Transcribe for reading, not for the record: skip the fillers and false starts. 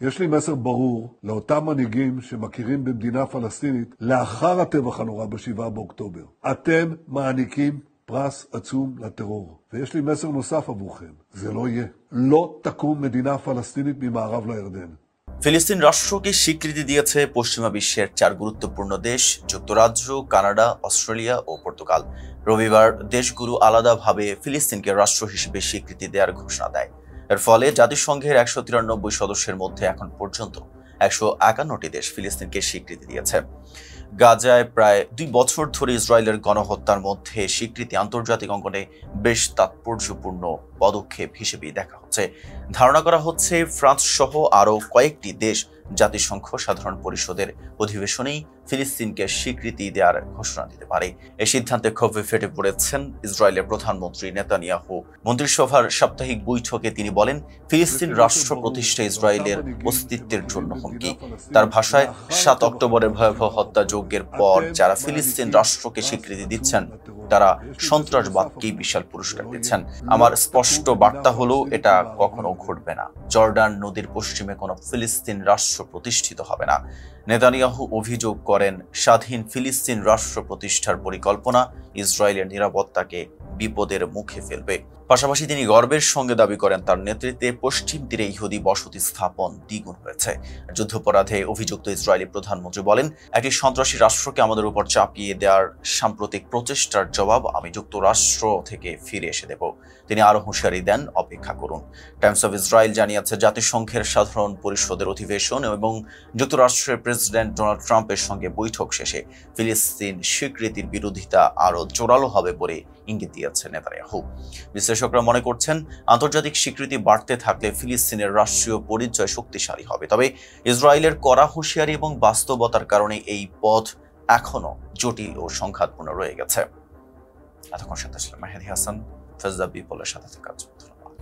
יש לי מסר ברור לאותם מנהיגים שמכירים במדינה פלסטינית לאחר הטבח הנורא ב7 באוקטובר. אתם מעניקים פרס עצום לטרור. ויש לי מסר נוסף עבורכם. זה לא יהיה. לא תקום מדינה פלסטינית ממערב לירדן. ফিলিস্তিন রাষ্ট্রকে স্বীকৃতি দিয়েছে পশ্চিমা বিশ্বের 4 গুরুত্বপূর্ণ দেশ যুক্তরাজ্য, কানাডা, অস্ট্রেলিয়া ও পর্তুগাল। রবিবার দেশগুলো আলাদাভাবে ফিলিস্তিনকে রাষ্ট্র হিসেবে স্বীকৃতি দেওয়ার ঘোষণা দেয়। এর ফলে জাতিসংঘের 193 সদস্যের মধ্যে এখন পর্যন্ত 151টি দেশ ফিলিস্তিনকে স্বীকৃতি দিয়েছে। গাজায় প্রায় 2 বছর ধরে ইসরায়েলের গণহত্যার মধ্যে স্বীকৃতি আন্তর্জাতিক অঙ্গনে বেশ তাৎপর্যপূর্ণ পদক্ষেপ হিসেবেই দেখা হচ্ছে। ধারণা করা হচ্ছে ফ্রান্স সহ আরও কয়েকটি দেশ জাতিসংঘ সাধারণ পরিষদের অধিবেশনেই ফিলিস্তিনকে স্বীকৃতি দেওয়ার ঘোষণা দিতে পারে। এই সিদ্ধান্তে ক্ষোভে ফেটে পড়েছেন ইসরায়েলের প্রধানমন্ত্রী নেতানিয়াহু। মন্ত্রিসভার সাপ্তাহিক বৈঠকে তিনি বলেন, ফিলিস্তিন রাষ্ট্র প্রতিষ্ঠা ইসরায়েলের অস্তিত্বের জন্য হুমকি। তার ভাষায় 7 অক্টোবরের ভয়াবহ হত্যাযজ্ঞের পর যারা ফিলিস্তিন রাষ্ট্রকে স্বীকৃতি দিচ্ছেন তারা সন্ত্রাসবাদকেই বিশাল পুরস্কার দিচ্ছেন। আমার স্পষ্ট বার্তা হলো, এটা কখনো ঘটবে না। জর্ডান নদীর পশ্চিমে কোনো ফিলিস্তিন রাষ্ট্র প্রতিষ্ঠিত হবে না। নেতানিয়াহু অভিযোগ করেন, স্বাধীন ফিলিস্তিন রাষ্ট্র প্রতিষ্ঠার পরিকল্পনা ইসরায়েলের নিরাপত্তাকে বিপদের মুখে ফেলবে। পাশাপাশি তিনি গর্বের সঙ্গে দাবি করেন, তার নেতৃত্বে পশ্চিম তীরে ইহুদি বসতি স্থাপন দ্বিগুণ হয়েছে। যুদ্ধাপরাধে অভিযুক্ত ইসরায়েলি প্রধানমন্ত্রী বলেন, একটি সন্ত্রাসী রাষ্ট্রকে আমাদের উপর চাপিয়ে দেওয়ার সাম্প্রতিক প্রচেষ্টার জবাব আমি যুক্তরাষ্ট্র থেকে ফিরে এসে দেব। তিনি আরও হুঁশিয়ারি দেন, অপেক্ষা করুন। টাইমস অফ ইসরায়েল জানিয়েছে, জাতিসংঘের সাধারণ পরিষদের অধিবেশন এবং যুক্তরাষ্ট্রের প্রেসিডেন্ট ডোনাল্ড ট্রাম্পের সঙ্গে বৈঠক শেষে ফিলিস্তিন স্বীকৃতির বিরোধিতা আরও জোরালো হবে বলে ইঙ্গিত দিয়েছেন নেতানিয়াহু। বিশ্লেষকরা মনে করছেন, আন্তর্জাতিক স্বীকৃতি বাড়তে থাকলে ফিলিস্তিনের রাষ্ট্রীয় পরিচয় শক্তিশালী হবে। তবে ইসরায়েলের কড়া হুঁশিয়ারি এবং বাস্তবতার কারণে এই পথ এখনো জটিল ও সংঘাতপূর্ণ রয়ে গেছে। এতক্ষণ সাথে ছিলাম মেহেদী হাসান, ফেজদা পিপলের সাথে থাকার জন্য ধন্যবাদ।